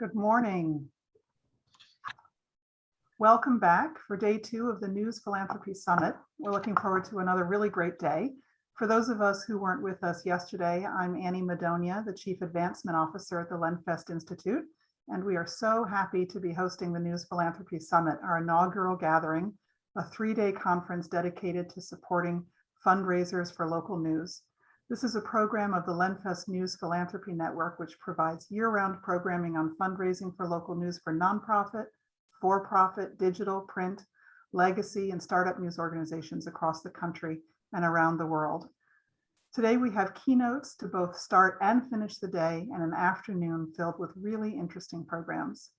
Good morning. Welcome back for day 2 of the News Philanthropy Summit. We're looking forward to another really great day. For those of us who weren't with us yesterday, I'm Annie Madonia, the Chief Advancement Officer at the Lenfest Institute, and we are so happy to be hosting the News Philanthropy Summit, our inaugural gathering, a 3-day conference dedicated to supporting fundraisers for local news. This is a program of the Lenfest News Philanthropy Network, which provides year-round programming on fundraising for local news for nonprofit, for-profit, digital, print, legacy, and startup news organizations across the country and around the world. Today, we have keynotes to both start and finish the day and an afternoon filled with really interesting programs.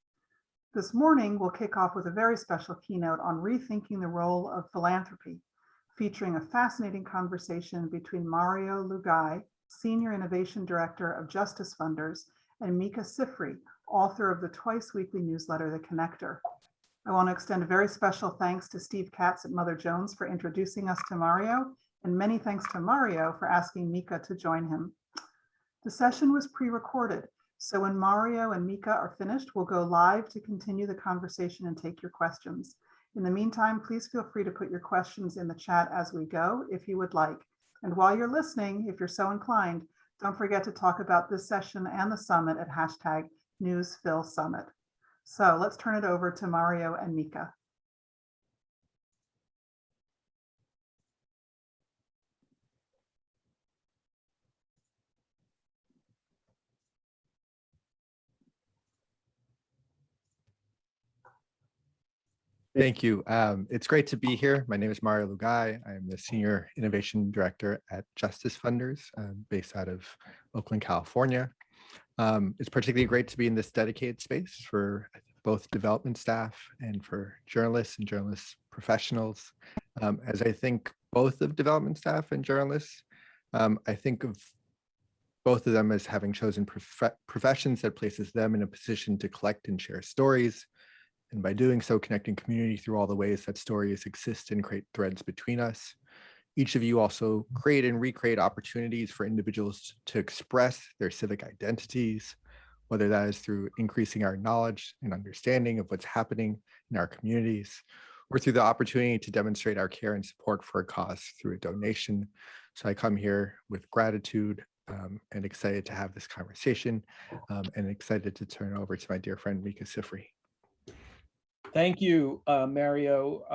This morning, we'll kick off with a very special keynote on rethinking the role of philanthropy, featuring a fascinating conversation between Mario Lugay, Senior Innovation Director of Justice Funders, and Micah Sifry, author of the twice-weekly newsletter, The Connector. I want to extend a very special thanks to Steve Katz at Mother Jones for introducing us to Mario, and many thanks to Mario for asking Micah to join him. The session was pre-recorded, so when Mario and Micah are finished, we'll go live to continue the conversation and take your questions. In the meantime, please feel free to put your questions in the chat as we go, if you would like. And while you're listening, if you're so inclined, don't forget to talk about this session and the summit at #NewsPhilSummit. So let's turn it over to Mario and Micah. Thank you. It's great to be here. My name is Mario Lugay. I'm the Senior Innovation Director at Justice Funders, based out of Oakland, California. It's particularly great to be in this dedicated space for both development staff and for journalists and journalist professionals. As I think both of development staff and journalists, I think of both of them as having chosen professions that places them in a position to collect and share stories, and by doing so, connecting community through all the ways that stories exist and create threads between us. Each of you also create and recreate opportunities for individuals to express their civic identities, whether that is through increasing our knowledge and understanding of what's happening in our communities, or through the opportunity to demonstrate our care and support for a cause through a donation. So I come here with gratitude and excited to have this conversation, and excited to turn over to my dear friend, Micah Sifry. Thank you, Mario.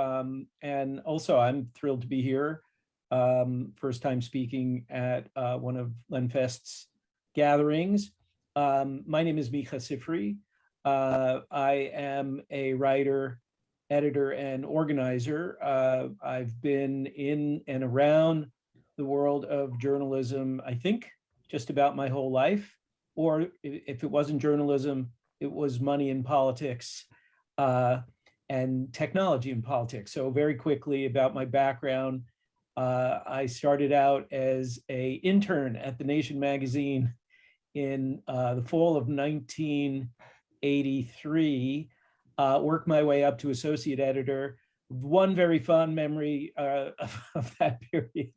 And also, I'm thrilled to be here. First time speaking at one of Lenfest's gatherings. My name is Micah Sifry. I am a writer, editor, and organizer. I've been in and around the world of journalism, I think, just about my whole life. Or if it wasn't journalism, it was money in politics. And technology and politics. So very quickly about my background, I started out as an intern at The Nation magazine in the fall of 1983, worked my way up to associate editor. One very fond memory of that period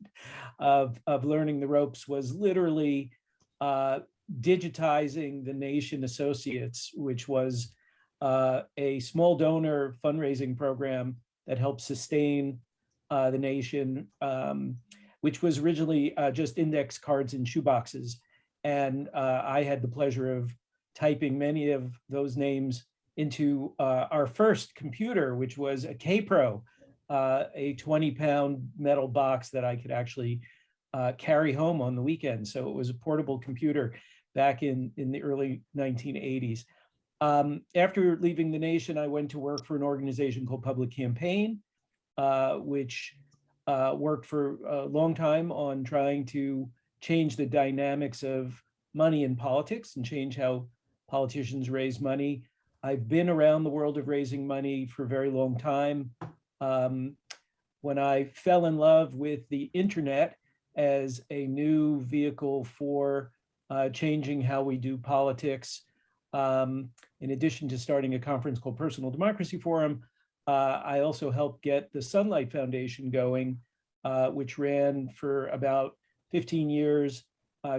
of learning the ropes was literally digitizing The Nation Associates, which was a small donor fundraising program that helped sustain The Nation, which was originally just index cards and shoeboxes. And I had the pleasure of typing many of those names into our first computer, which was a K-Pro, a 20-pound metal box that I could actually carry home on the weekend. So it was a portable computer back in the early 1980s. After leaving The Nation, I went to work for an organization called Public Campaign, which worked for a long time on trying to change the dynamics of money in politics and change how politicians raise money. I've been around the world of raising money for a very long time. When I fell in love with the internet as a new vehicle for changing how we do politics, in addition to starting a conference called Personal Democracy Forum, I also helped get the Sunlight Foundation going, which ran for about 15 years,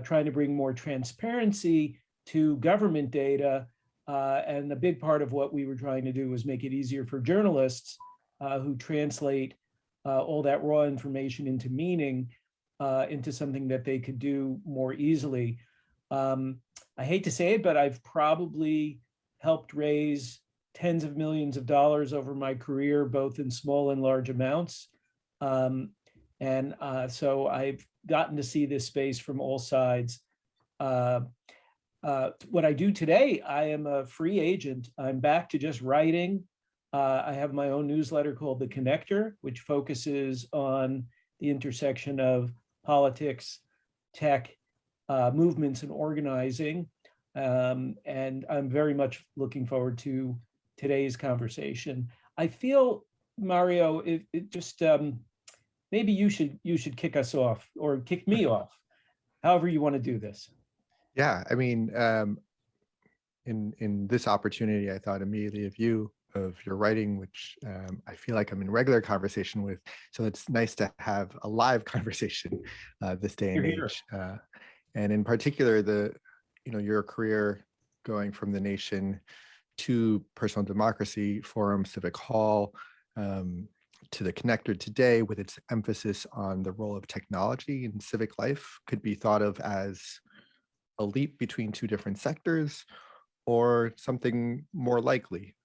trying to bring more transparency to government data And a big part of what we were trying to do was make it easier for journalists who translate all that raw information into meaning, into something that they could do more easily. I hate to say it, but I've probably helped raise tens of millions of dollars over my career, both in small and large amounts. So I've gotten to see this space from all sides. What I do today, I am a free agent. I'm back to just writing. I have my own newsletter called The Connector, which focuses on the intersection of politics, tech, movements, and organizing. And I'm very much looking forward to today's conversation. I feel, Mario, it just maybe you should kick us off, or kick me off, however you want to do this. Yeah, I mean, in this opportunity, I thought immediately of you, of your writing, which I feel like I'm in regular conversation with. So it's nice to have a live conversation this day and age. And in particular, your career going from The Nation to Personal Democracy Forum, Civic Hall, to The Connector today, with its emphasis on the role of technology in civic life, could be thought of as a leap between two different sectors, or something more likely.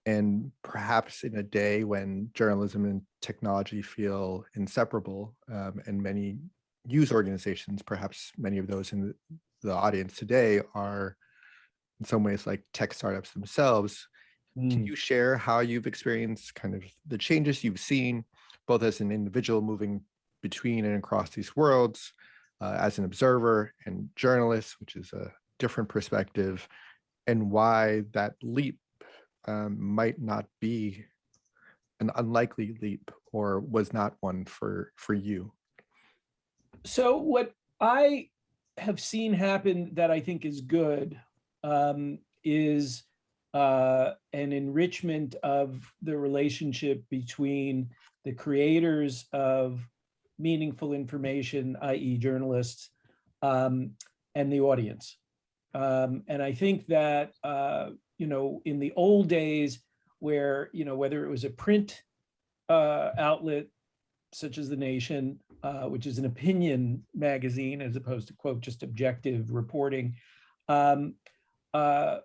And perhaps in a day when journalism and technology feel inseparable, and many news organizations, perhaps many of those in the audience today, are in some ways like tech startups themselves. Can you share how you've experienced kind of the changes you've seen, both as an individual moving between and across these worlds, as an observer and journalist, which is a different perspective, and why that leap might not be an unlikely leap, or was not one for you? So what I have seen happen that I think is good is an enrichment of the relationship between the creators of meaningful information, i.e. journalists, and the audience. And I think that, in the old days where, whether it was a print outlet such as The Nation, which is an opinion magazine as opposed to, quote, just objective reporting, or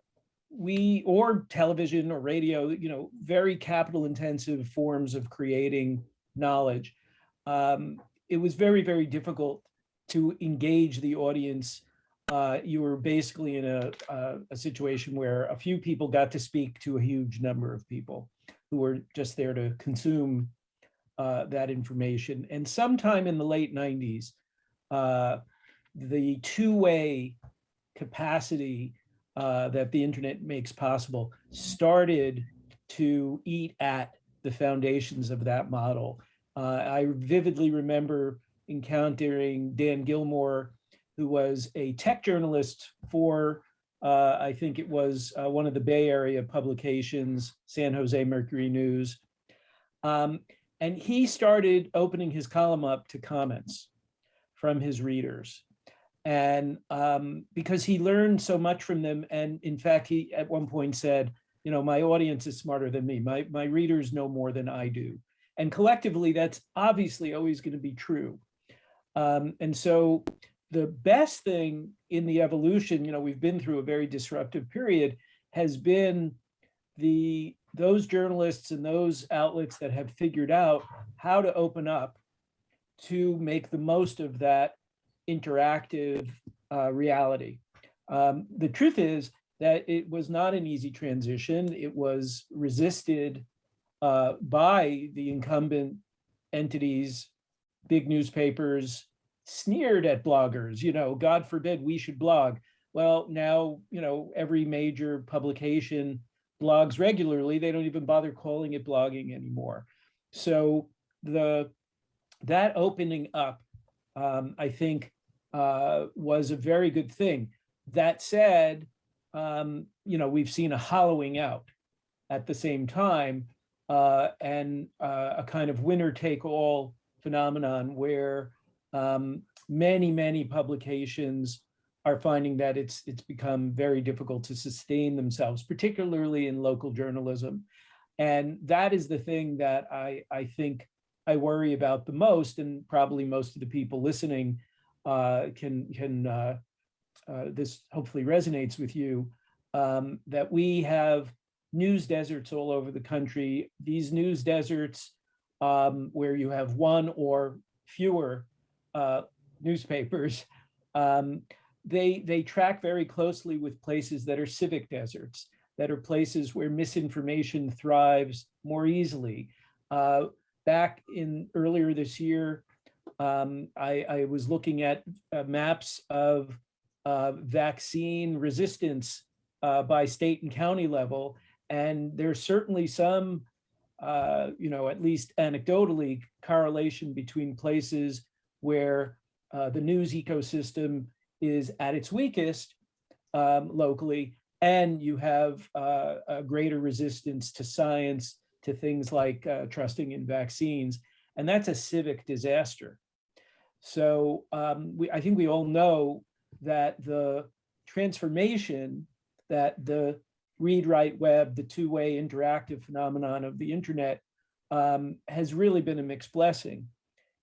television or radio, very capital intensive forms of creating knowledge. It was very, very difficult to engage the audience. You were basically in a situation where a few people got to speak to a huge number of people who were just there to consume that information. And sometime in the late 90s, the two-way capacity that the internet makes possible started to eat at the foundations of that model. I vividly remember encountering Dan Gilmore, who was a tech journalist for, I think it was one of the Bay Area publications, San Jose Mercury News. And he started opening his column up to comments from his readers. And because he learned so much from them. And in fact, he at one point said, my audience is smarter than me. My readers know more than I do. And collectively, that's obviously always going to be true. And so the best thing in the evolution, we've been through a very disruptive period, has been those journalists and those outlets that have figured out how to open up to make the most of that interactive reality. The truth is that it was not an easy transition. It was resisted by the incumbent entities, big newspapers, sneered at bloggers, God forbid we should blog. Well, now, every major publication blogs regularly. They don't even bother calling it blogging anymore. So that opening up, I think, was a very good thing. That said, we've seen a hollowing out at the same time, and a kind of winner-take-all phenomenon where many, many publications are finding that it's become very difficult to sustain themselves, particularly in local journalism. And that is the thing that I think I worry about the most, and probably most of the people listening this hopefully resonates with you, that we have news deserts all over the country. These news deserts where you have one or fewer newspapers, they track very closely with places that are civic deserts, that are places where misinformation thrives more easily. Back in earlier this year, I was looking at maps of vaccine resistance by state and county level, and there's certainly some, at least anecdotally, correlation between places where the news ecosystem is at its weakest locally, and you have a greater resistance to science, to things like trusting in vaccines, and that's a civic disaster. So I think we all know that the transformation that the read, write, web, the two-way interactive phenomenon of the internet has really been a mixed blessing.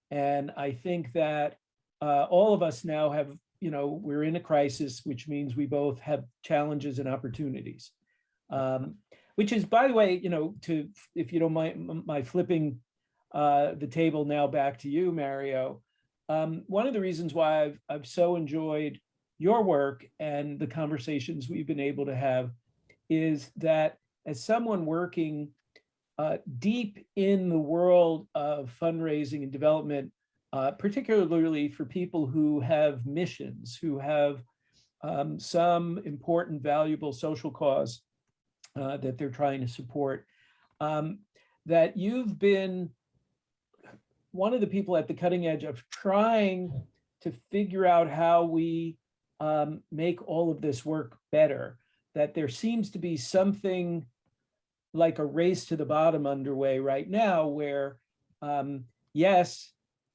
And I think that all of us now have, we're in a crisis, which means we both have challenges and opportunities. Which is, by the way, if you don't mind my flipping the table now back to you, Mario, one of the reasons why I've so enjoyed your work and the conversations we've been able to have is that as someone working deep in the world of fundraising and development, particularly for people who have missions, who have some important, valuable social cause that they're trying to support, that you've been one of the people at the cutting edge of trying to figure out how we make all of this work better, that there seems to be something like a race to the bottom underway right now where, yes,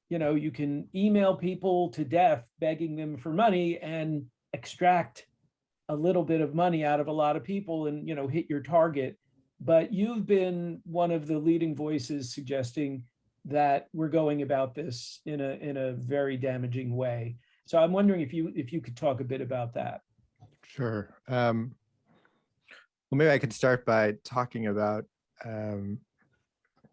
you can email people to death begging them for money and extract a little bit of money out of a lot of people and, hit your target. But you've been one of the leading voices suggesting that we're going about this in a very damaging way. So I'm wondering if you could talk a bit about that. Sure. Well, maybe I could start by talking about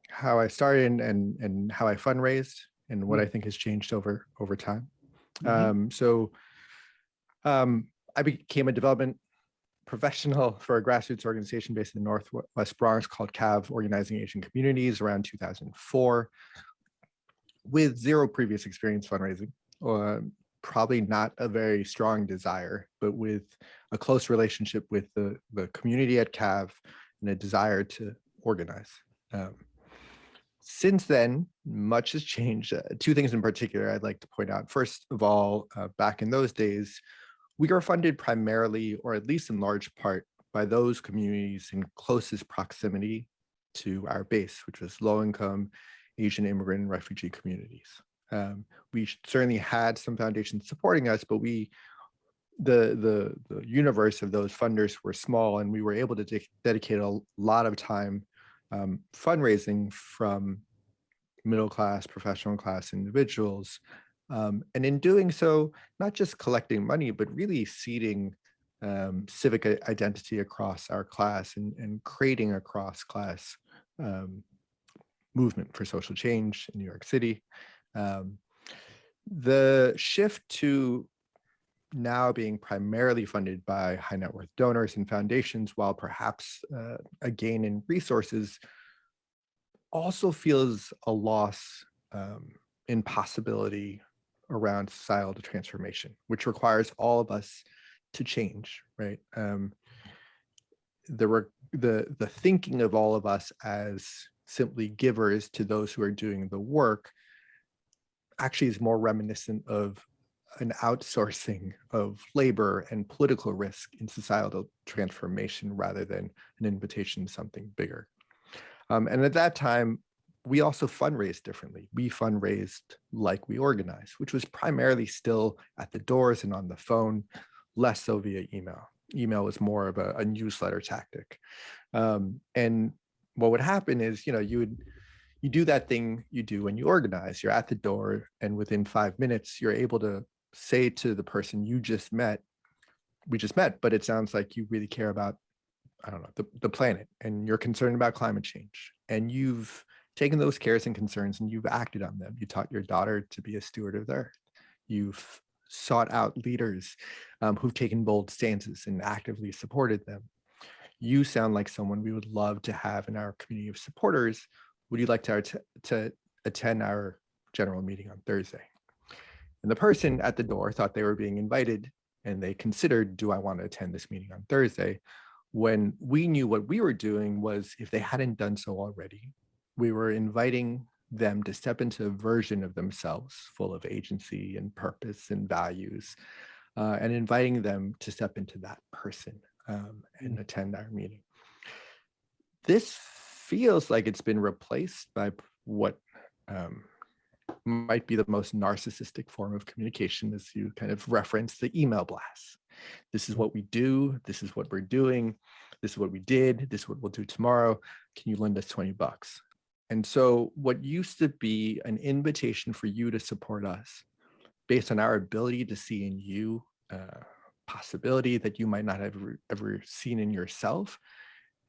how I started and how I fundraised and what I think has changed over time. I became a development professional for a grassroots organization based in the Northwest Bronx called CAV, Organizing Asian Communities, around 2004, with zero previous experience fundraising, probably not a very strong desire, but with a close relationship with the community at CAV and a desire to organize. Since then, much has changed. Two things in particular I'd like to point out. First of all, back in those days, we were funded primarily, or at least in large part, by those communities in closest proximity to our base, which was low-income Asian immigrant and refugee communities. We certainly had some foundations supporting us, but the universe of those funders were small, and we were able to dedicate a lot of time fundraising from middle-class, professional class individuals. And in doing so, not just collecting money, but really seeding civic identity across our class and creating a cross-class movement for social change in New York City. The shift to now being primarily funded by high net worth donors and foundations, while perhaps a gain in resources, also feels a loss in possibility around societal transformation, which requires all of us to change, right? The thinking of all of us as simply givers to those who are doing the work actually is more reminiscent of an outsourcing of labor and political risk in societal transformation rather than an invitation to something bigger. And at that time, we also fundraise differently. We fundraised like we organized, which was primarily still at the doors and on the phone, less so via email. Email was more of a newsletter tactic. And what would happen is, you do that thing you do when you organize. You're at the door, and within 5 minutes, you're able to say to the person you just met, we just met, but it sounds like you really care about, I don't know, the planet, and you're concerned about climate change, and you've taken those cares and concerns and you've acted on them. You taught your daughter to be a steward of the earth. You've sought out leaders who've taken bold stances and actively supported them. You sound like someone we would love to have in our community of supporters. Would you like to attend our general meeting on Thursday? And the person at the door thought they were being invited, and they considered, do I want to attend this meeting on Thursday? When we knew what we were doing was, if they hadn't done so already, we were inviting them to step into a version of themselves full of agency and purpose and values, and inviting them to step into that person and attend our meeting. This feels like it's been replaced by what might be the most narcissistic form of communication, as you kind of reference, the email blast. This is what we do. This is what we're doing. This is what we did. This is what we'll do tomorrow. Can you lend us $20? And so what used to be an invitation for you to support us based on our ability to see in you possibility that you might not have ever seen in yourself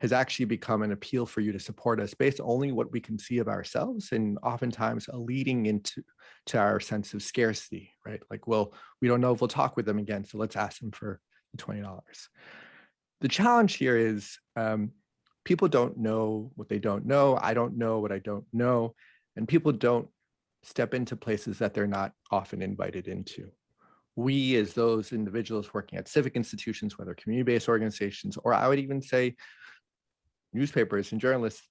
has actually become an appeal for you to support us based only what we can see of ourselves, and oftentimes a leading into our sense of scarcity, right? Like, well, we don't know if we'll talk with them again, so let's ask them for the $20. The challenge here is people don't know what they don't know. I don't know what I don't know. And people don't step into places that they're not often invited into. We, as those individuals working at civic institutions, whether community-based organizations, or I would even say newspapers and journalists,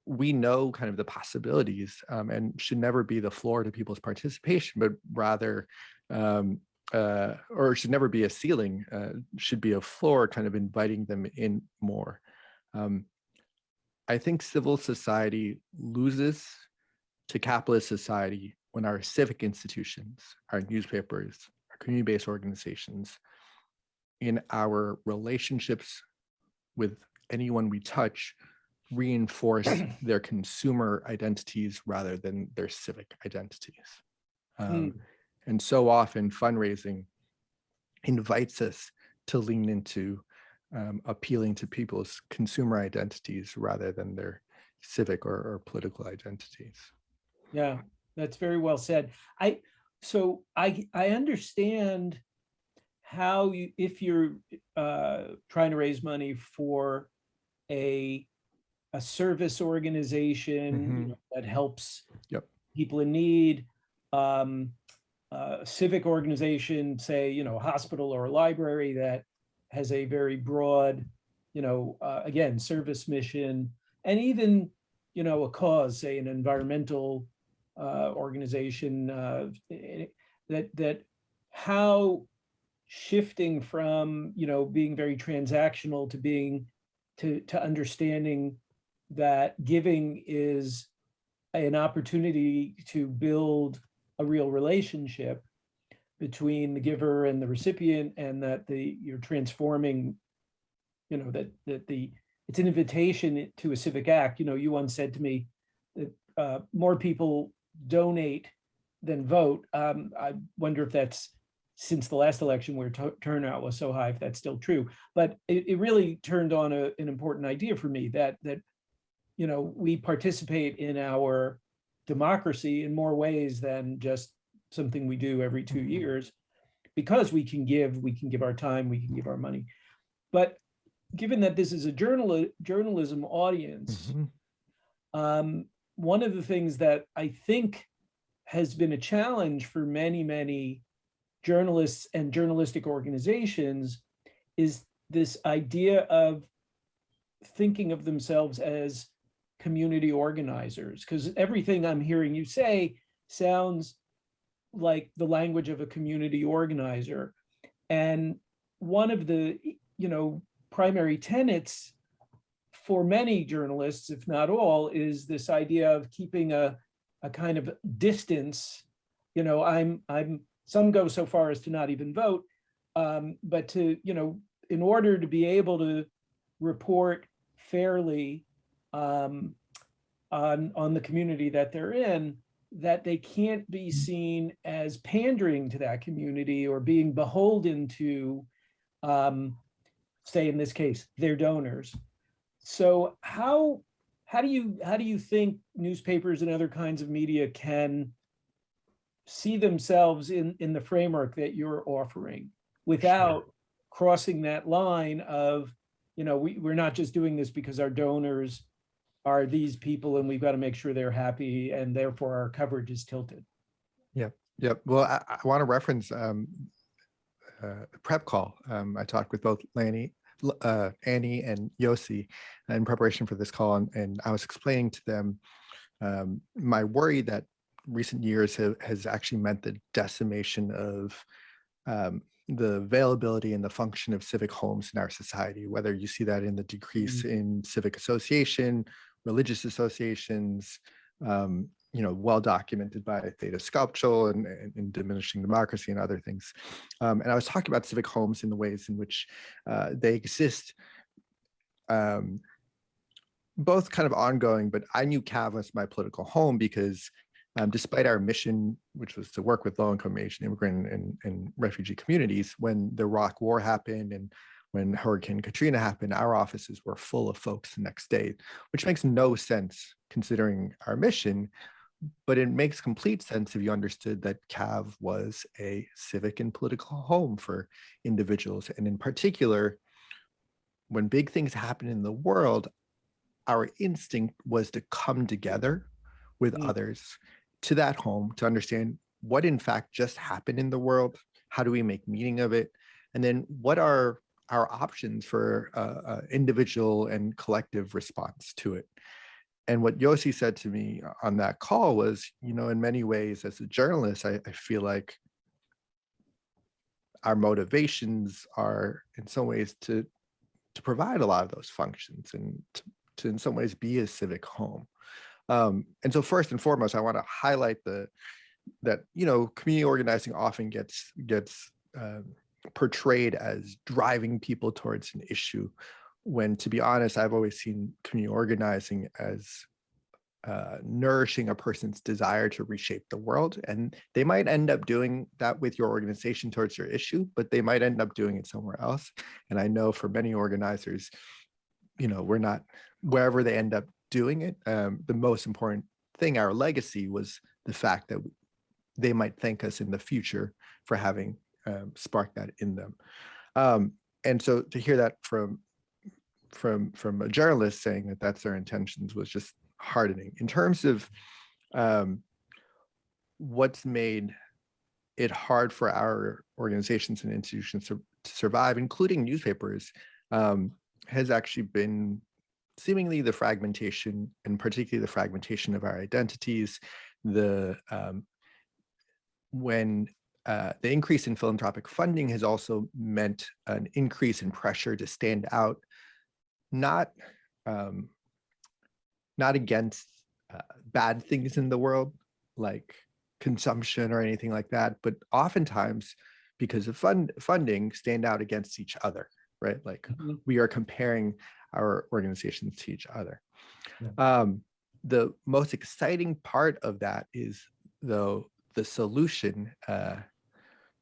we know kind of the possibilities and should never be the floor to people's participation, but rather, or should never be a ceiling, should be a floor, kind of inviting them in more. I think civil society loses to capitalist society when our civic institutions, our newspapers, our community-based organizations, in our relationships with anyone we touch, reinforce their consumer identities rather than their civic identities. And so often fundraising invites us to lean into appealing to people's consumer identities rather than their civic or political identities. Yeah, that's very well said. I understand how you, if you're trying to raise money for a service organization that helps people in need, a civic organization, say, a hospital or a library that has a very broad, again, service mission, and even, a cause, say an environmental organization, that how shifting from, being very transactional to being to understanding that giving is an opportunity to build a real relationship between the giver and the recipient, and that you're transforming, that it's an invitation to a civic act. You once said to me that more people donate than vote. I wonder if that's, since the last election where turnout was so high, if that's still true. But it really turned on an important idea for me, that we participate in our democracy in more ways than just something we do every 2 years, because we can give our time, we can give our money. But given that this is a journalism audience, one of the things that I think has been a challenge for many journalists and journalistic organizations is this idea of thinking of themselves as community organizers, because everything I'm hearing you say sounds like the language of a community organizer. And one of the, primary tenets for many journalists, if not all, is this idea of keeping a kind of distance. You know, some go so far as to not even vote, but to, you know, in order to be able to report fairly on the community that they're in, that they can't be seen as pandering to that community or being beholden to, say in this case, their donors. So how do you think newspapers and other kinds of media can see themselves in the framework that you're offering without crossing that line of, you know, we're not just doing this because our donors are these people and we've got to make sure they're happy and therefore our coverage is tilted? Yep. Well, I want to reference prep call. I talked with both Annie and Yossi in preparation for this call, and I was explaining to them my worry that recent years has actually meant the decimation of the availability and the function of civic homes in our society, whether you see that in the decrease in civic association, religious associations, you know, well documented by Theta Sculptural and diminishing democracy and other things. And I was talking about civic homes in the ways in which they exist, both kind of ongoing, but I knew CAV as my political home because despite our mission, which was to work with low-income Asian immigrant and refugee communities, when the Iraq War happened and when Hurricane Katrina happened, our offices were full of folks the next day, which makes no sense considering our mission, but it makes complete sense if you understood that CAV was a civic and political home for individuals. And in particular, when big things happen in the world, our instinct was to come together with others to that home to understand what in fact just happened in the world, how do we make meaning of it, and then what are our options for individual and collective response to it. And what Yossi said to me on that call was, you know, in many ways as a journalist, I feel like our motivations are in some ways to provide a lot of those functions and to in some ways be a civic home. And so first and foremost, I want to highlight that, you know, community organizing often gets portrayed as driving people towards an issue, when, to be honest, I've always seen community organizing as nourishing a person's desire to reshape the world. And they might end up doing that with your organization towards your issue, but they might end up doing it somewhere else. And I know for many organizers, you know, we're not, wherever they end up doing it, the most important thing, our legacy, was the fact that they might thank us in the future for having sparked that in them. And so to hear that from a journalist saying that that's their intentions was just heartening. In terms of what's made it hard for our organizations and institutions to survive, including newspapers, has actually been seemingly the fragmentation, and particularly the fragmentation of our identities. When the increase in philanthropic funding has also meant an increase in pressure to stand out, not against bad things in the world like consumption or anything like that, but oftentimes because of funding, stand out against each other, right? Like we are comparing our organizations to each other. Yeah. The most exciting part of that is, though, the solution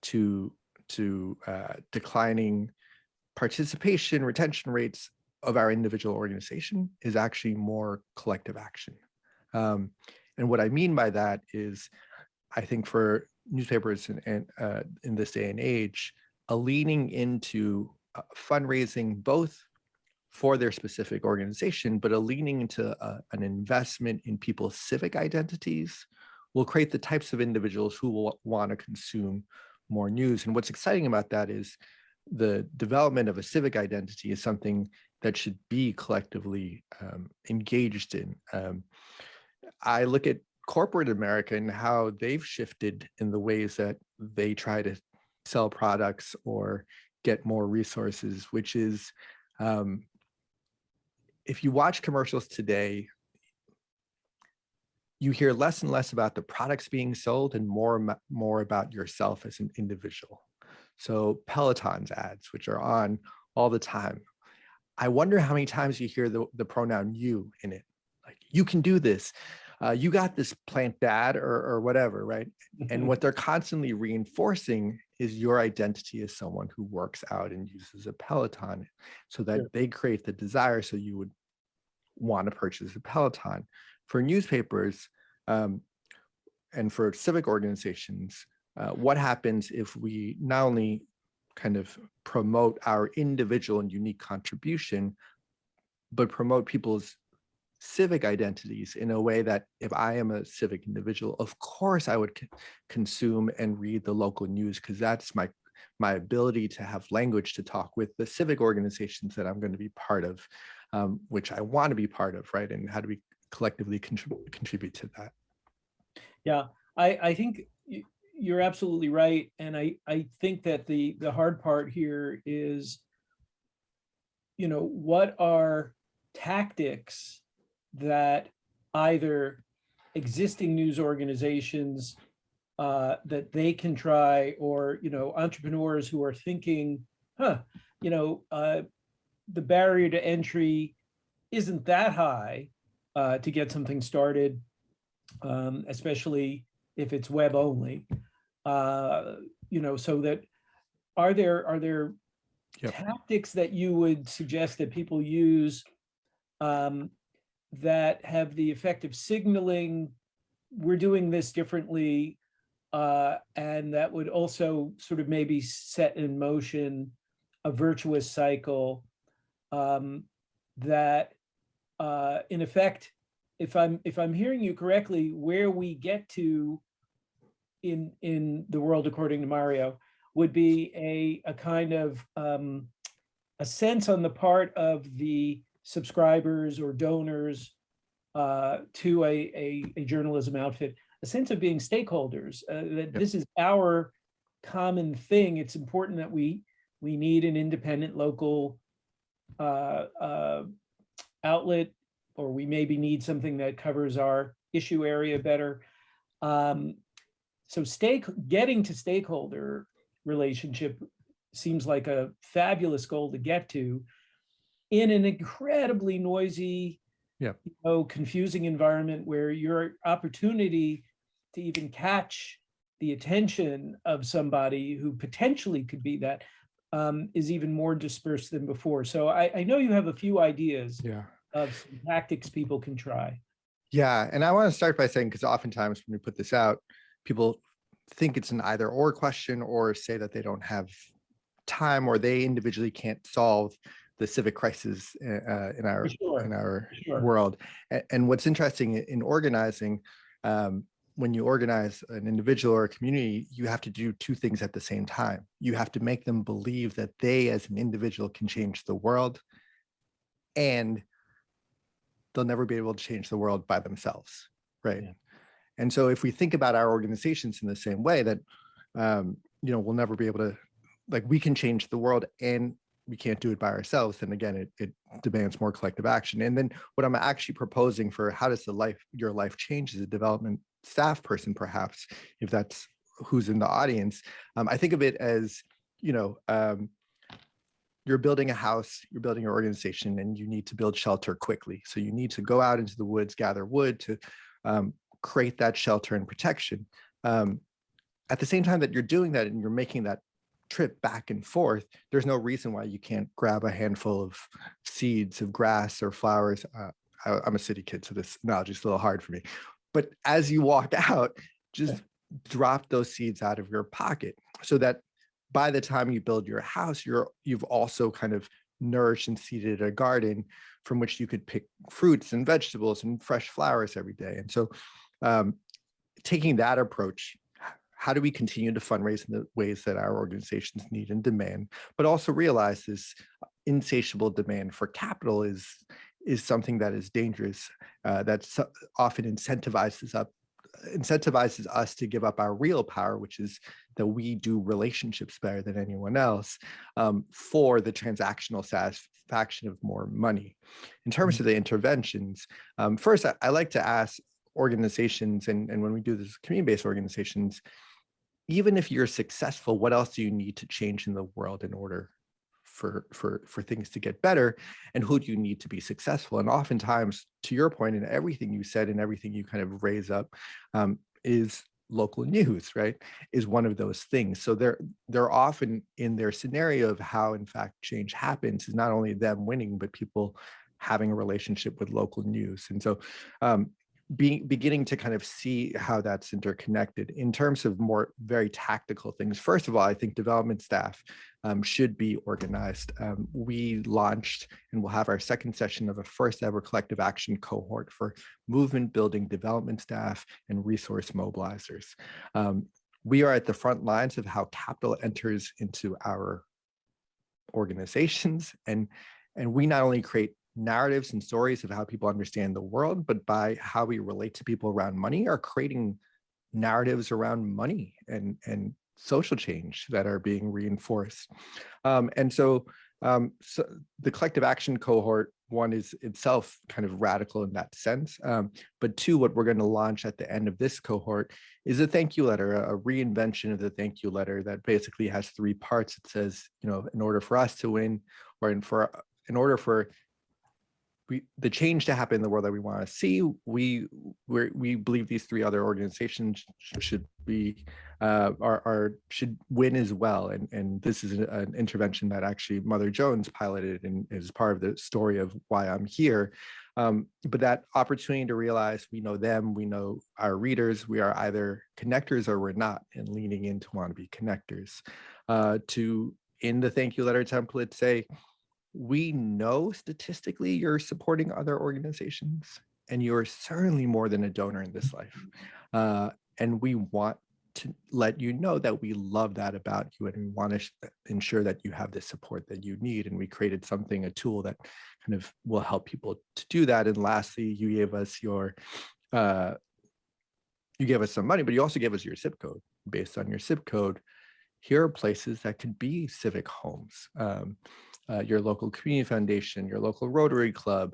to declining participation, retention rates of our individual organization is actually more collective action. And what I mean by that is, I think for newspapers and in this day and age, a leaning into fundraising both for their specific organization, but a leaning into an investment in people's civic identities will create the types of individuals who will want to consume more news. And what's exciting about that is the development of a civic identity is something that should be collectively engaged in. I look at corporate America and how they've shifted in the ways that they try to sell products or get more resources, which is if you watch commercials today, you hear less and less about the products being sold and more about yourself as an individual. So Peloton's ads, which are on all the time, I wonder how many times you hear the pronoun you in it. Like, you can do this. You got this, plant dad, or whatever, right? And what they're constantly reinforcing is your identity as someone who works out and uses a Peloton, so that they create the desire so you would want to purchase a Peloton. For newspapers and for civic organizations, what happens if we not only kind of promote our individual and unique contribution, but promote people's civic identities in a way that if I am a civic individual, of course I would consume and read the local news, because that's my ability to have language to talk with the civic organizations that I'm going to be part of, which I want to be part of, right? And how do we collectively contribute to that? Yeah, I think you're absolutely right. And I think that the hard part here is, what are tactics that either existing news organizations that they can try, or entrepreneurs who are thinking, the barrier to entry isn't that high to get something started, especially if it's web only. So that are there tactics that you would suggest that people use that have the effect of signaling we're doing this differently, and that would also sort of maybe set in motion a virtuous cycle that in effect, if I'm hearing you correctly, where we get to in the world according to Mario would be a kind of a sense on the part of the subscribers or donors to a journalism outfit, a sense of being stakeholders, that this is our common thing. It's important that we need an independent local outlet, or we maybe need something that covers our issue area better. So getting to stakeholder relationship seems like a fabulous goal to get to in an incredibly noisy, confusing environment, where your opportunity to even catch the attention of somebody who potentially could be that is even more dispersed than before. So I know you have a few ideas of some tactics people can try. Yeah, and I want to start by saying, because oftentimes when we put this out, people think it's an either or question, or say that they don't have time, or they individually can't solve the civic crisis in our world. And what's interesting in organizing, when you organize an individual or a community, you have to do two things at the same time. You have to make them believe that they as an individual can change the world, and they'll never be able to change the world by themselves, right? And so if we think about our organizations in the same way, that we'll never be able to, like, we can change the world and we can't do it by ourselves, then again it demands more collective action. And then what I'm actually proposing for how does your life change as a development staff person, perhaps, if that's who's in the audience, I think of it as, you're building a house, you're building your organization, and you need to build shelter quickly. So you need to go out into the woods, gather wood to create that shelter and protection. At the same time that you're doing that and you're making that trip back and forth, there's no reason why you can't grab a handful of seeds of grass or flowers. I'm a city kid, so this analogy is a little hard for me. But as you walk out, just drop those seeds out of your pocket, so that by the time you build your house, you've also kind of nourished and seeded a garden from which you could pick fruits and vegetables and fresh flowers every day. And so taking that approach, how do we continue to fundraise in the ways that our organizations need and demand, but also realize this insatiable demand for capital is something that is dangerous, that often incentivizes incentivizes us to give up our real power, which is that we do relationships better than anyone else, for the transactional satisfaction of more money. In terms of the interventions, first, I like to ask organizations, and when we do this community-based organizations, even if you're successful, what else do you need to change in the world in order for things to get better, and who do you need to be successful? And oftentimes, to your point, and everything you said and everything you kind of raise up, is local news, right? Is one of those things. So they're often in their scenario of how, in fact, change happens is not only them winning, but people having a relationship with local news. And so beginning to kind of see how that's interconnected in terms of more very tactical things. First of all, I think development staff should be organized. We launched and we'll have our second session of a first ever collective action cohort for movement building development staff and resource mobilizers. We are at the front lines of how capital enters into our organizations, and we not only create narratives and stories of how people understand the world, but by how we relate to people around money, are creating narratives around money and social change that are being reinforced. So the collective action cohort, one, is itself kind of radical in that sense. But two, what we're going to launch at the end of this cohort is a thank you letter, a reinvention of the thank you letter that basically has three parts. It says, in order for us to win, or in order for the change to happen in the world that we want to see, we believe these three other organizations should be should win as well. And this is an intervention that actually Mother Jones piloted and is part of the story of why I'm here. But that opportunity to realize we know them, we know our readers, we are either connectors or we're not, and leaning in to want to be connectors. To, in the thank you letter template, say, we know statistically you're supporting other organizations, and you're certainly more than a donor in this life. And we want to let you know that we love that about you, and we want to ensure that you have the support that you need. And we created a tool that kind of will help people to do that. And lastly, you gave us some money, but you also gave us your zip code. Based on your zip code, here are places that could be civic homes. Your local community foundation, your local Rotary Club.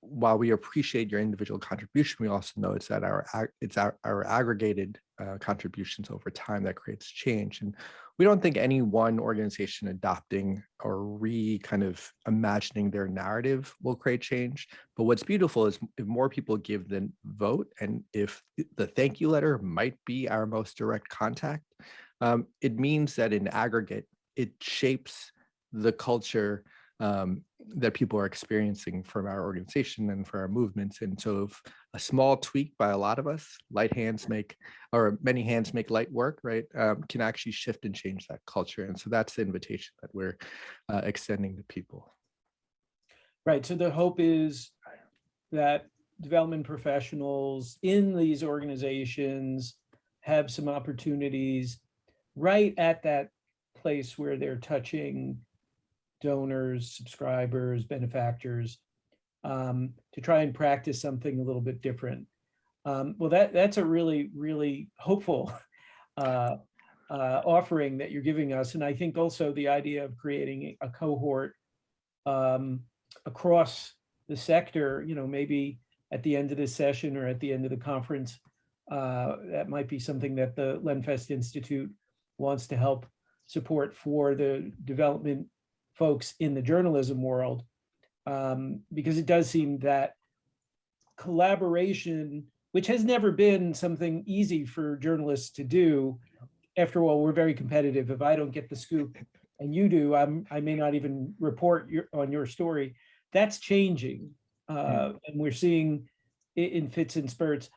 While we appreciate your individual contribution, we also know it's our aggregated contributions over time that creates change. And we don't think any one organization adopting or kind of imagining their narrative will create change. But what's beautiful is if more people give the vote, and if the thank you letter might be our most direct contact, it means that in aggregate, it shapes the culture that people are experiencing from our organization and for our movements. And so if a small tweak by a lot of us, many hands make light work, right, can actually shift and change that culture. And so that's the invitation that we're extending to people. Right, so the hope is that development professionals in these organizations have some opportunities right at that place where they're touching donors, subscribers, benefactors, to try and practice something a little bit different. Well, that's a really, really hopeful offering that you're giving us. And I think also the idea of creating a cohort across the sector, maybe at the end of this session or at the end of the conference, that might be something that the Lenfest Institute wants to help support for the development folks in the journalism world, because it does seem that collaboration, which has never been something easy for journalists to do. After all, we're very competitive. If I don't get the scoop and you do, I may not even report on your story. That's changing, and we're seeing it in fits and spurts.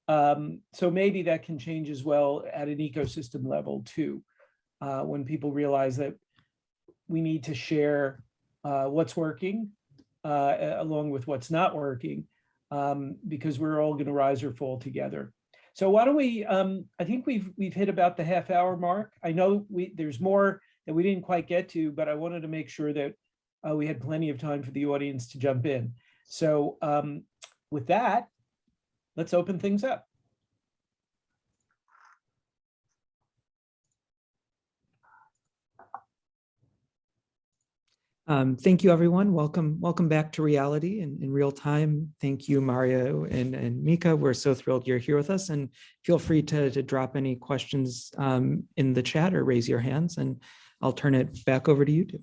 So maybe that can change as well at an ecosystem level too, when people realize that we need to share what's working along with what's not working, because we're all going to rise or fall together. So why don't we, I think we've hit about the half-hour mark. I know there's more that we didn't quite get to, but I wanted to make sure that we had plenty of time for the audience to jump in. So with that, let's open things up. Thank you, everyone. Welcome back to reality in real time. Thank you, Mario and Micah. We're so thrilled you're here with us, and feel free to drop any questions in the chat or raise your hands, and I'll turn it back over to you two.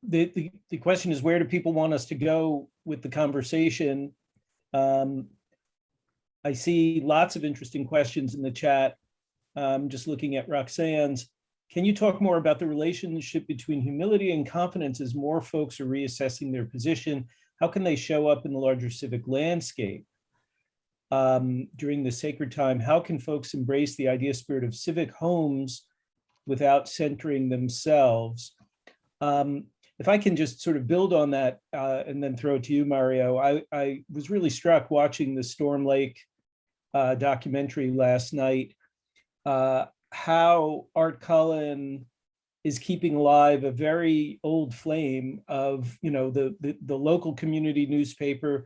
The question is, where do people want us to go with the conversation? I see lots of interesting questions in the chat. Just looking at Roxanne's, can you talk more about the relationship between humility and confidence as more folks are reassessing their position? How can they show up in the larger civic landscape? During the sacred time, how can folks embrace the idea spirit of civic homes without centering themselves? If I can just sort of build on that and then throw it to you, Mario, I was really struck watching the Storm Lake documentary last night, how Art Cullen is keeping alive a very old flame of, the local community newspaper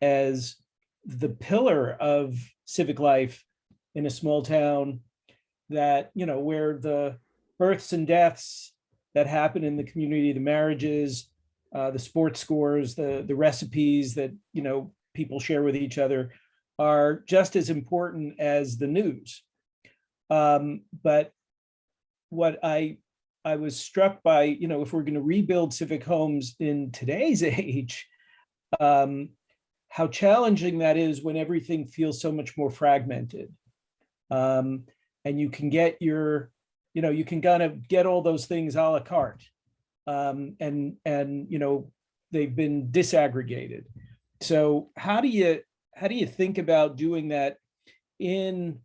as the pillar of civic life in a small town that, where the births and deaths that happen in the community, the marriages, the sports scores, the recipes that, people share with each other are just as important as the news. But what I was struck by, if we're going to rebuild civic homes in today's age, how challenging that is when everything feels so much more fragmented. And you can get you can kind of get all those things a la carte. And they've been disaggregated. So how do you think about doing that in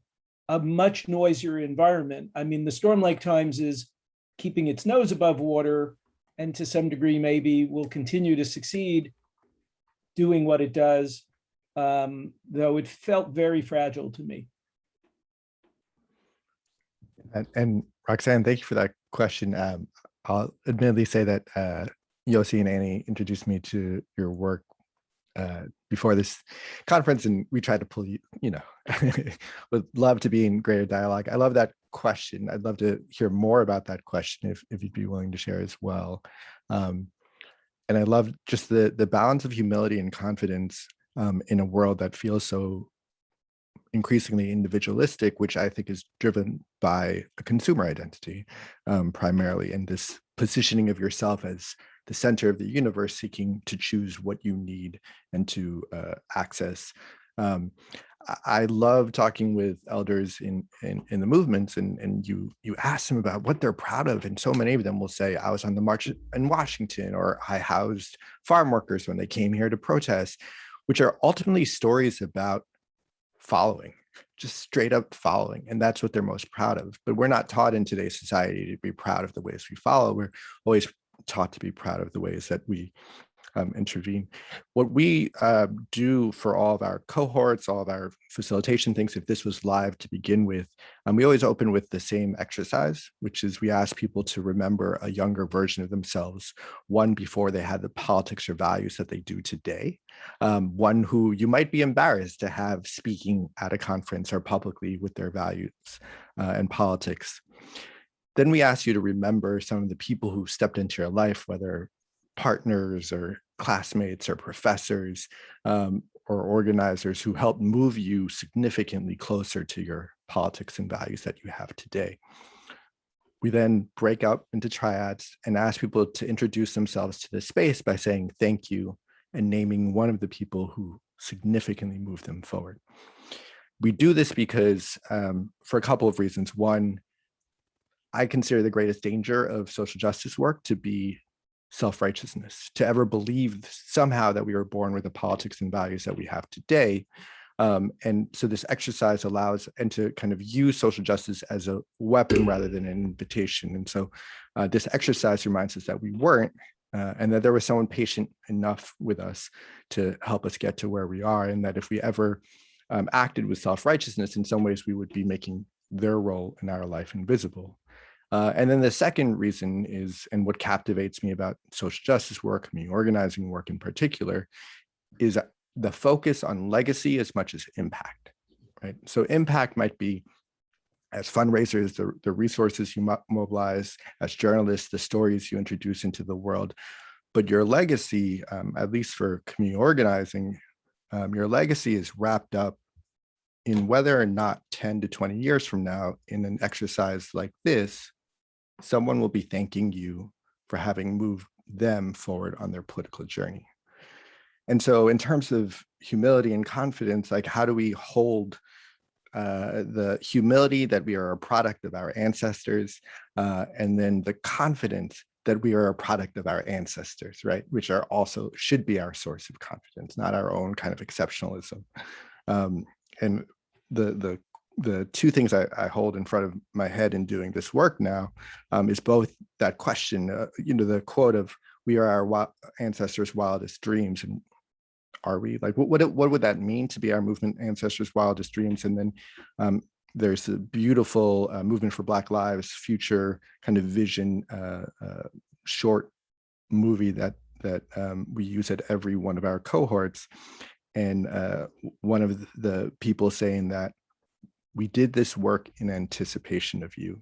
a much noisier environment? I mean, the Storm Lake Times is keeping its nose above water, and to some degree, maybe will continue to succeed doing what it does, though it felt very fragile to me. And Roxanne, thank you for that question. I'll admittedly say that Yossi and Annie introduced me to your work before this conference, and we tried to pull you, would love to be in greater dialogue. I love that question. I'd love to hear more about that question if you'd be willing to share as well. And I love just the balance of humility and confidence in a world that feels so increasingly individualistic, which I think is driven by a consumer identity primarily, and this positioning of yourself as the center of the universe, seeking to choose what you need and to access. I love talking with elders in the movements, and you ask them about what they're proud of, and so many of them will say, I was on the march in Washington, or I housed farm workers when they came here to protest, which are ultimately stories about following, just straight up following. And that's what they're most proud of. But we're not taught in today's society to be proud of the ways we follow. We're always taught to be proud of the ways that we intervene. What we do for all of our cohorts, all of our facilitation things, if this was live to begin with, we always open with the same exercise, which is we ask people to remember a younger version of themselves, one before they had the politics or values that they do today, one who you might be embarrassed to have speaking at a conference or publicly with their values and politics. Then we ask you to remember some of the people who stepped into your life, whether partners or classmates or professors or organizers who helped move you significantly closer to your politics and values that you have today. We then break up into triads and ask people to introduce themselves to the space by saying thank you and naming one of the people who significantly moved them forward. We do this because for a couple of reasons. One, I consider the greatest danger of social justice work to be self-righteousness, to ever believe somehow that we were born with the politics and values that we have today. And so this exercise allows, and to kind of use social justice as a weapon rather than an invitation. And so this exercise reminds us that we weren't, and that there was someone patient enough with us to help us get to where we are. And that if we ever acted with self-righteousness, in some ways we would be making their role in our life invisible. And then the second reason is, and what captivates me about social justice work, community organizing work in particular, is the focus on legacy as much as impact, right? So impact might be as fundraisers, the resources you mobilize, as journalists, the stories you introduce into the world. But your legacy, at least for community organizing, your legacy is wrapped up in whether or not 10 to 20 years from now, in an exercise like this, someone will be thanking you for having moved them forward on their political journey. And so in terms of humility and confidence, like how do we hold the humility that we are a product of our ancestors, and then the confidence that we are a product of our ancestors, right? Which are also should be our source of confidence, not our own kind of exceptionalism. And the two things I hold in front of my head in doing this work now is both that question, the quote of "We are our ancestors' wildest dreams," and are we? Like, what would that mean to be our movement ancestors' wildest dreams? And then there's a beautiful Movement for Black Lives future kind of vision short movie that we use at every one of our cohorts. And one of the people saying that we did this work in anticipation of you.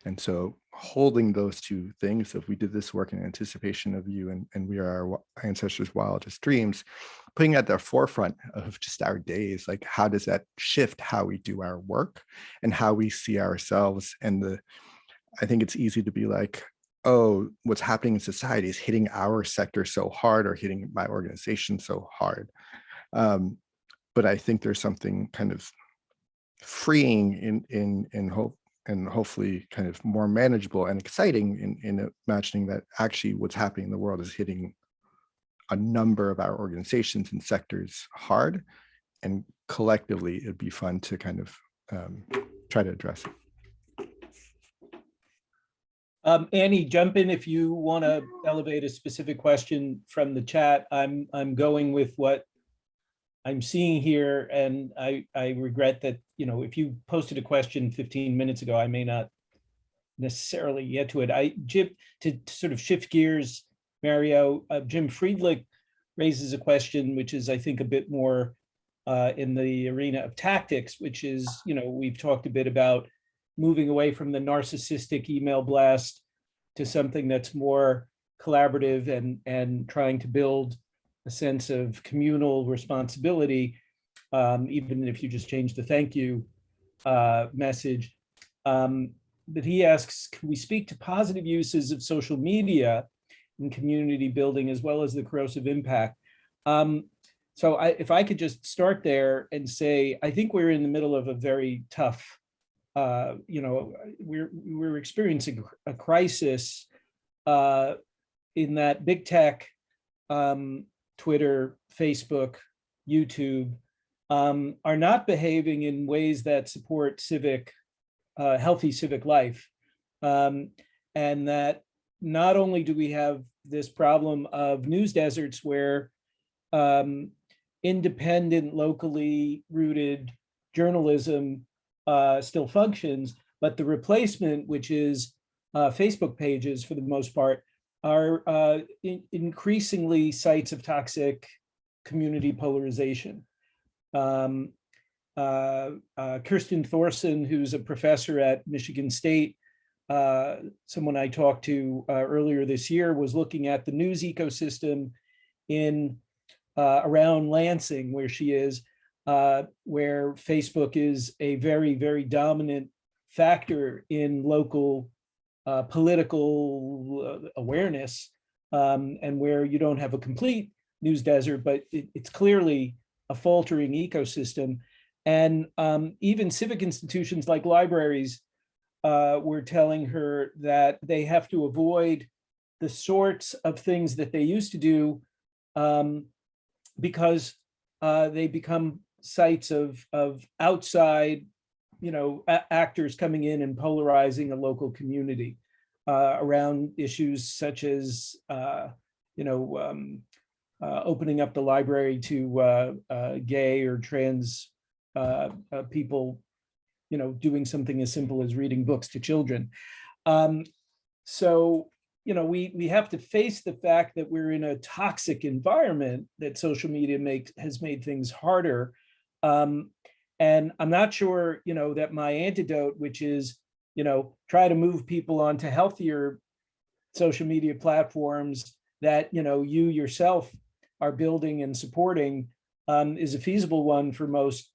And so holding those two things, if we did this work in anticipation of you and we are our ancestors' wildest dreams, putting at the forefront of just our days, like how does that shift how we do our work and how we see ourselves? And I think it's easy to be like, oh, what's happening in society is hitting our sector so hard or hitting my organization so hard. But I think there's something kind of freeing in hope, and hopefully kind of more manageable and exciting in imagining that actually what's happening in the world is hitting a number of our organizations and sectors hard, and collectively it'd be fun to kind of try to address it. Annie, jump in if you want to elevate a specific question from the chat. I'm going with what I'm seeing here, and I regret that, if you posted a question 15 minutes ago, I may not necessarily get to it. Jim, to sort of shift gears, Mario, Jim Friedlich raises a question, which is, I think, a bit more in the arena of tactics, which is, we've talked a bit about moving away from the narcissistic email blast to something that's more collaborative and trying to build a sense of communal responsibility, even if you just change the thank you message. But he asks, can we speak to positive uses of social media in community building as well as the corrosive impact? So if I could just start there and say, I think we're in the middle of a very tough, we're experiencing a crisis in that big tech, Twitter, Facebook, YouTube, are not behaving in ways that support healthy civic life. And that not only do we have this problem of news deserts where independent, locally rooted journalism still functions, but the replacement, which is Facebook pages for the most part, are increasingly sites of toxic community polarization. Kirsten Thorson, who's a professor at Michigan State, someone I talked to earlier this year, was looking at the news ecosystem in around Lansing, where she is, where Facebook is a very, very dominant factor in local political awareness, and where you don't have a complete news desert, but it's clearly a faltering ecosystem. And even civic institutions like libraries were telling her that they have to avoid the sorts of things that they used to do because they become sites of outside actors coming in and polarizing a local community around issues such as, opening up the library to gay or trans people, doing something as simple as reading books to children. So, we have to face the fact that we're in a toxic environment, that social media has made things harder. And I'm not sure, that my antidote, which is, try to move people onto healthier social media platforms that, you yourself are building and supporting, is a feasible one for most,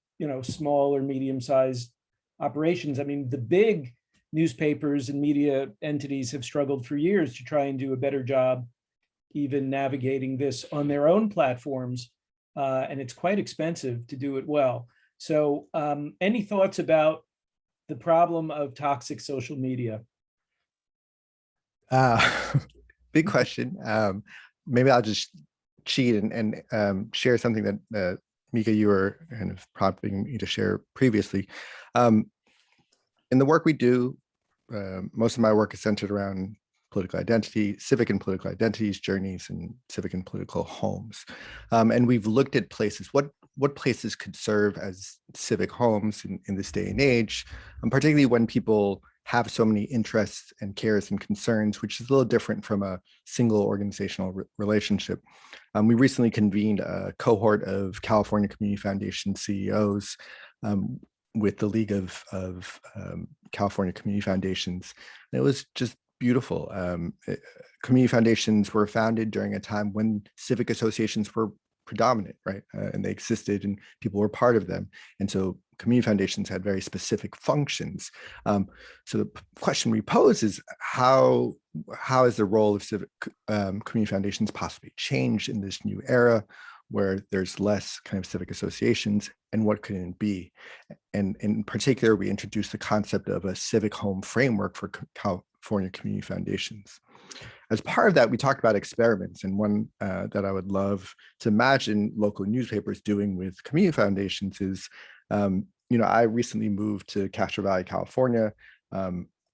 small or medium-sized operations. I mean, the big newspapers and media entities have struggled for years to try and do a better job even navigating this on their own platforms. And it's quite expensive to do it well. So any thoughts about the problem of toxic social media? Big question. Maybe I'll just cheat and share something that Micah, you were kind of prompting me to share previously. In the work we do, most of my work is centered around political identity, civic and political identities, journeys, and civic and political homes. And we've looked at places, what places could serve as civic homes in this day and age, particularly when people have so many interests and cares and concerns, which is a little different from a single organizational relationship. We recently convened a cohort of California Community Foundation CEOs with the League of California Community Foundations. And it was just beautiful. Community foundations were founded during a time when civic associations were predominant, right? And they existed and people were part of them. And so community foundations had very specific functions. So the question we pose is how is the role of civic community foundations possibly changed in this new era where there's less kind of civic associations, and what could it be? And in particular, we introduced the concept of a civic home framework for California community foundations. As part of that, we talked about experiments, and one that I would love to imagine local newspapers doing with community foundations is, I recently moved to Castro Valley, California.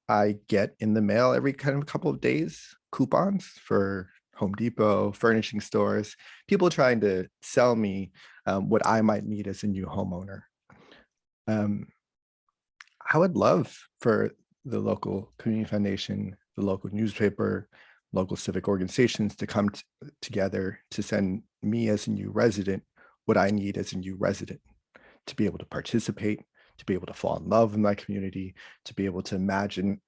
I get in the mail every kind of couple of days coupons for Home Depot, furnishing stores, people trying to sell me what I might need as a new homeowner. I would love for the local community foundation, the local newspaper, local civic organizations to come together to send me as a new resident what I need as a new resident, to be able to participate, to be able to fall in love with my community, to be able to imagine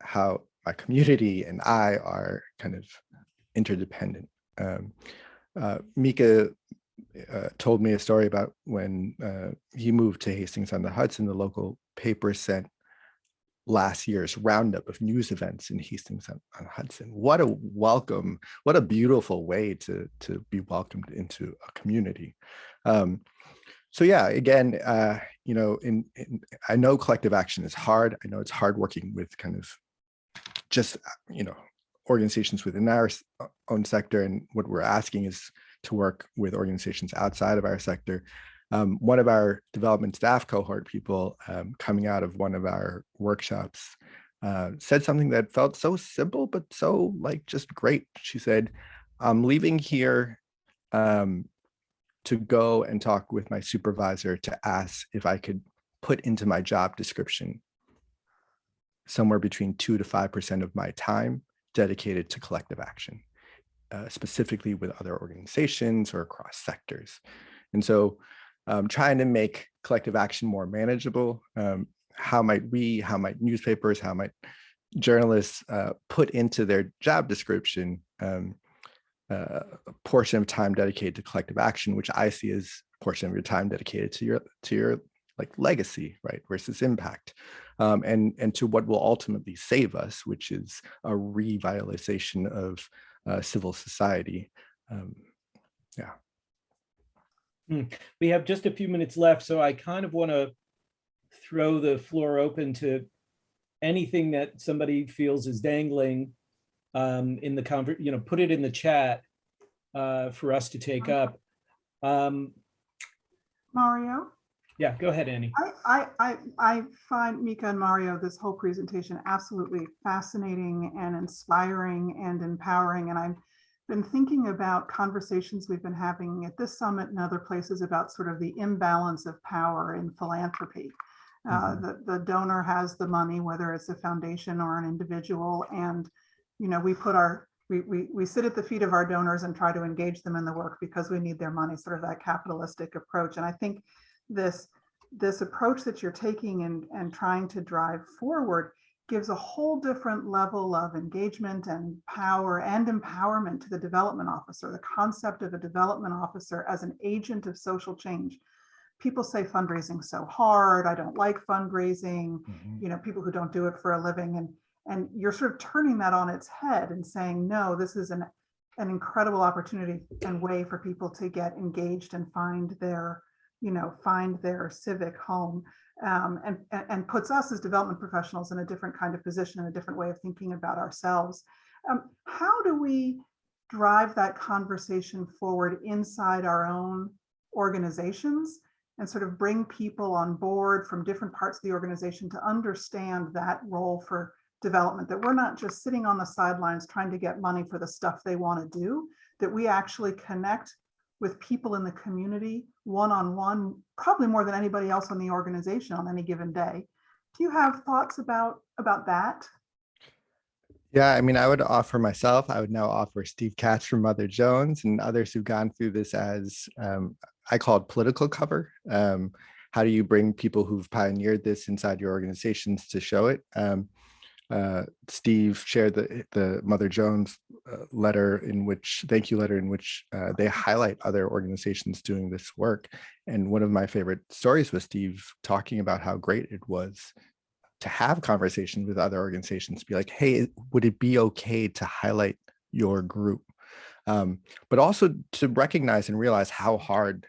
how my community and I are kind of interdependent. Micah told me a story about when he moved to Hastings-on-the-Hudson. The local paper sent last year's roundup of news events in Hastings-on-the-Hudson. What a welcome, what a beautiful way to be welcomed into a community. So yeah, again, I know collective action is hard. I know it's hard working with kind of just, organizations within our own sector. And what we're asking is to work with organizations outside of our sector. One of our development staff cohort people coming out of one of our workshops said something that felt so simple, but so just great. She said, I'm leaving here to go and talk with my supervisor to ask if I could put into my job description somewhere between 2 to 5% of my time dedicated to collective action, specifically with other organizations or across sectors. And so trying to make collective action more manageable, how might newspapers, how might journalists put into their job description a portion of time dedicated to collective action, which I see as a portion of your time dedicated to your legacy, right, versus impact, and to what will ultimately save us, which is a revitalization of civil society. We have just a few minutes left, so I kind of want to throw the floor open to anything that somebody feels is dangling in the conversation. Put it in the chat for us to take up. Mario? Yeah, go ahead, Annie. I find Micah and Mario, this whole presentation absolutely fascinating and inspiring and empowering. And I've been thinking about conversations we've been having at this summit and other places about sort of the imbalance of power in philanthropy. The donor has the money, whether it's a foundation or an individual, and we sit at the feet of our donors and try to engage them in the work because we need their money, sort of that capitalistic approach. And I think this this approach that you're taking and trying to drive forward gives a whole different level of engagement and power and empowerment to the development officer, the concept of a development officer as an agent of social change. People say fundraising so hard. I don't like fundraising, people who don't do it for a living. And you're sort of turning that on its head and saying, no, this is an incredible opportunity and way for people to get engaged and find their civic home, and puts us as development professionals in a different kind of position and a different way of thinking about ourselves. How do we drive that conversation forward inside our own organizations and sort of bring people on board from different parts of the organization to understand that role for development, that we're not just sitting on the sidelines trying to get money for the stuff they want to do, that we actually connect with people in the community one-on-one, probably more than anybody else on the organization on any given day. Do you have thoughts about that? Yeah, I mean, I would offer myself, I would now offer Steve Katz from Mother Jones and others who've gone through this as, I call it political cover. How do you bring people who've pioneered this inside your organizations to show it? Steve shared the Mother Jones thank you letter in which they highlight other organizations doing this work. And one of my favorite stories was Steve talking about how great it was to have conversations with other organizations, be like, hey, would it be okay to highlight your group? But also to recognize and realize how hard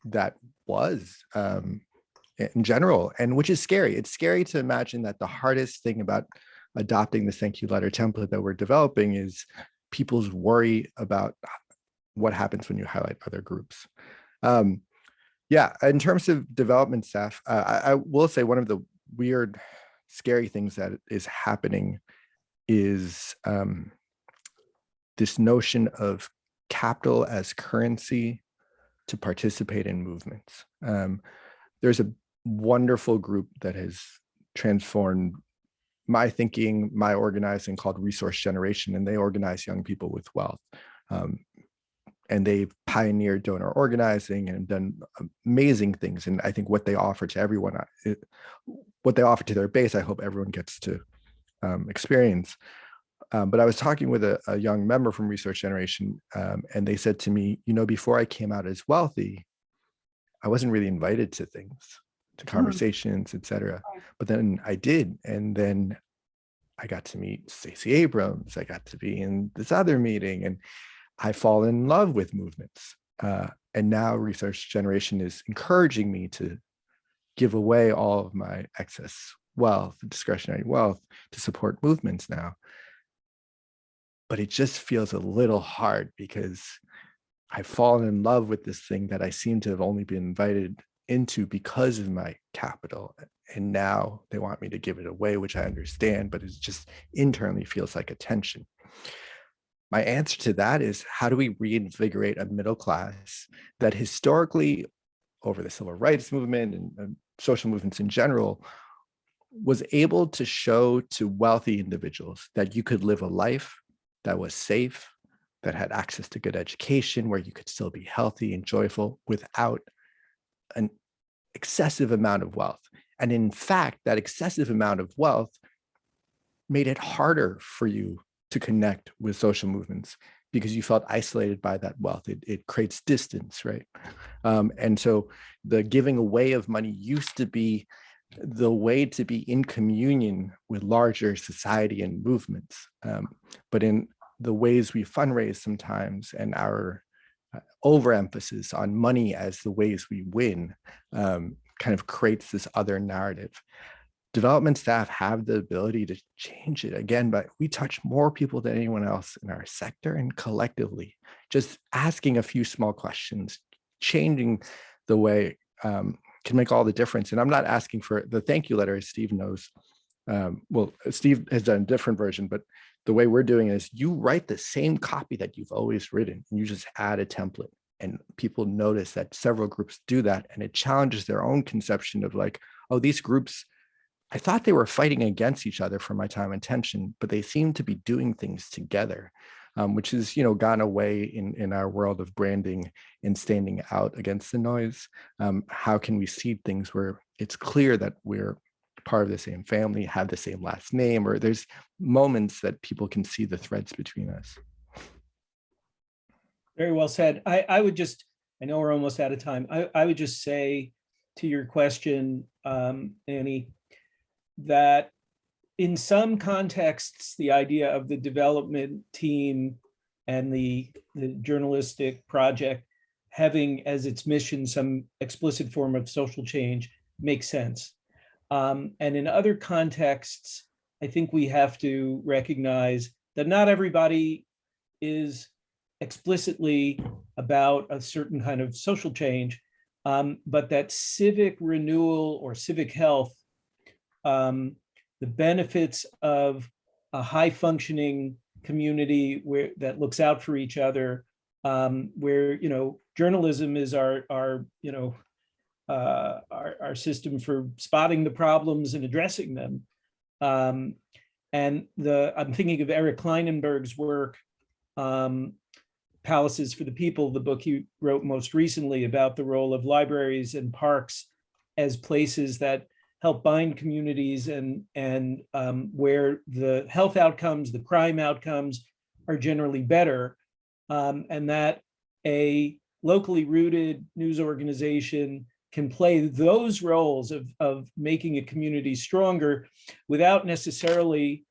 that was in general, and which is scary. It's scary to imagine that the hardest thing about adopting this thank you letter template that we're developing is people's worry about what happens when you highlight other groups. Yeah, in terms of development staff, I will say one of the weird, scary things that is happening is this notion of capital as currency to participate in movements. There's a wonderful group that has transformed my thinking, my organizing, called Resource Generation, and they organize young people with wealth. And they've pioneered donor organizing and done amazing things. And I think what they offer to everyone, what they offer to their base, I hope everyone gets to experience. But I was talking with a young member from Resource Generation, and they said to me, before I came out as wealthy, I wasn't really invited to things, to conversations, et cetera. But then I did. And then I got to meet Stacey Abrams. I got to be in this other meeting, and I fall in love with movements. And now Resource Generation is encouraging me to give away all of my excess wealth, discretionary wealth, to support movements now. But it just feels a little hard because I've fallen in love with this thing that I seem to have only been invited into because of my capital. And now they want me to give it away, which I understand, but it just internally feels like a tension. My answer to that is, how do we reinvigorate a middle class that historically, over the civil rights movement and social movements in general, was able to show to wealthy individuals that you could live a life that was safe, that had access to good education, where you could still be healthy and joyful without an excessive amount of wealth. And in fact, that excessive amount of wealth made it harder for you to connect with social movements because you felt isolated by that wealth. It creates distance, right? And so the giving away of money used to be the way to be in communion with larger society and movements. But in the ways we fundraise sometimes, and our overemphasis on money as the ways we win, kind of creates this other narrative. Development staff have the ability to change it again, but we touch more people than anyone else in our sector, and collectively, just asking a few small questions, changing the way can make all the difference. And I'm not asking for the thank you letter, as Steve knows. Well, Steve has done a different version, but the way we're doing it is you write the same copy that you've always written, and you just add a template. And people notice that several groups do that, and it challenges their own conception of like, oh, these groups, I thought they were fighting against each other for my time and attention, but they seem to be doing things together. which has, gone away in our world of branding and standing out against the noise. How can we seed things where it's clear that we're part of the same family, have the same last name, or there's moments that people can see the threads between us? Very well said. I would just, I know we're almost out of time. I would just say to your question, Annie, that in some contexts, the idea of the development team and the journalistic project having as its mission some explicit form of social change makes sense. And in other contexts, I think we have to recognize that not everybody is explicitly about a certain kind of social change, but that civic renewal or civic health, the benefits of a high functioning community that looks out for each other, where journalism is our system for spotting the problems and addressing them. And I'm thinking of Eric Kleinenberg's work, Palaces for the People, the book he wrote most recently about the role of libraries and parks as places that help bind communities and where the health outcomes, the crime outcomes are generally better, and that a locally rooted news organization can play those roles of making a community stronger without necessarily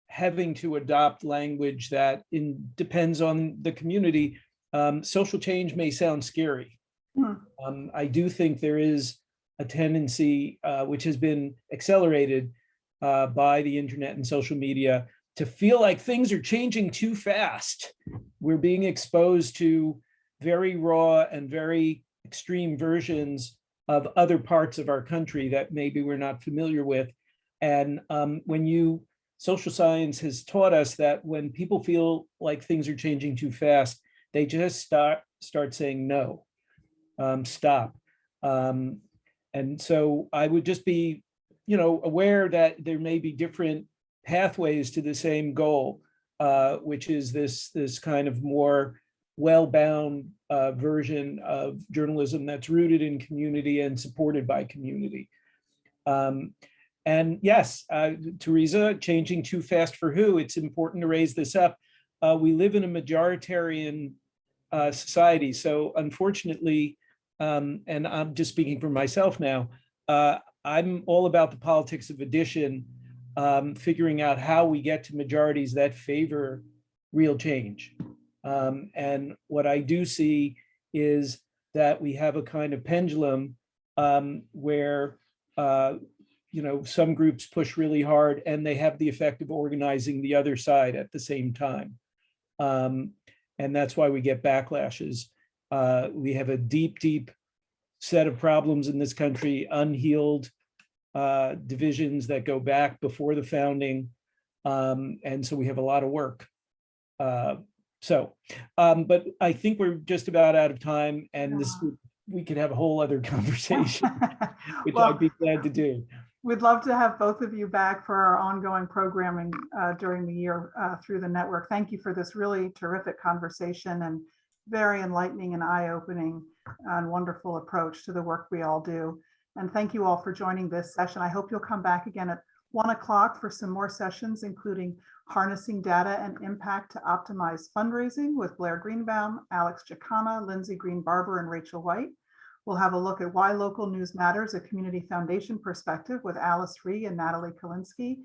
having to adopt language that depends on the community. Social change may sound scary. I do think there is a tendency, which has been accelerated by the internet and social media, to feel like things are changing too fast. We're being exposed to very raw and very extreme versions of other parts of our country that maybe we're not familiar with. And social science has taught us that when people feel like things are changing too fast, they just start saying no, stop. And so I would just be, aware that there may be different pathways to the same goal, which is this kind of more well-bound version of journalism that's rooted in community and supported by community. And yes, Teresa, changing too fast for who? It's important to raise this up. We live in a majoritarian society. So unfortunately, and I'm just speaking for myself now, I'm all about the politics of addition, figuring out how we get to majorities that favor real change. And what I do see is that we have a kind of pendulum where some groups push really hard and they have the effect of organizing the other side at the same time. And that's why we get backlashes. We have a deep set of problems in this country, unhealed divisions that go back before the founding. And so we have a lot of work. But I think we're just about out of time, and we could have a whole other conversation, which I'd be glad to do. We'd love to have both of you back for our ongoing programming during the year through the network. Thank you for this really terrific conversation and very enlightening and eye-opening and wonderful approach to the work we all do. And thank you all for joining this session. I hope you'll come back again at 1 o'clock for some more sessions, including Harnessing Data and Impact to Optimize Fundraising with Blair Greenbaum, Alex Jacana, Lindsay Green-Barber, and Rachel White. We'll have a look at why local news matters, a community foundation perspective with Alice Ree and Natalie Kalinsky,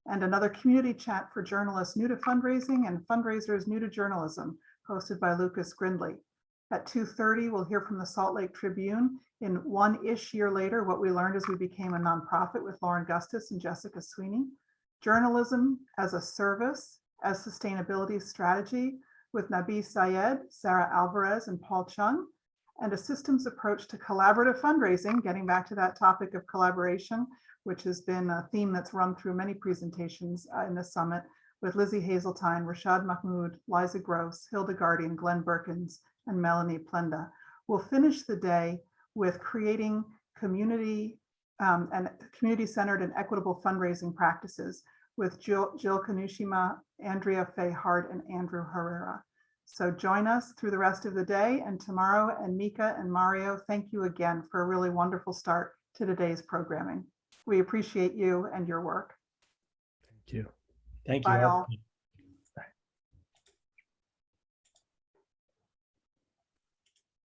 and another community chat for journalists new to fundraising and fundraisers new to journalism, hosted by Lucas Grindley. At 2:30, we'll hear from the Salt Lake Tribune in one-ish year later, what we learned as we became a nonprofit with Lauren Gustus and Jessica Sweeney. Journalism as a service, as sustainability strategy with Nabi Sayed, Sarah Alvarez, and Paul Chung, and a systems approach to collaborative fundraising, getting back to that topic of collaboration, which has been a theme that's run through many presentations in the summit, with Lizzie Hazeltine, Rashad Mahmoud, Liza Gross, Hilda Guardian, Glenn Berkins, and Melanie Plenda. We'll finish the day with creating community and community-centered and equitable fundraising practices with Jill Kanushima, Andrea Faye Hart, and Andrew Herrera. So join us through the rest of the day and tomorrow. And Micah and Mario, thank you again for a really wonderful start to today's programming. We appreciate you and your work. Thank you. Thank you. Bye all.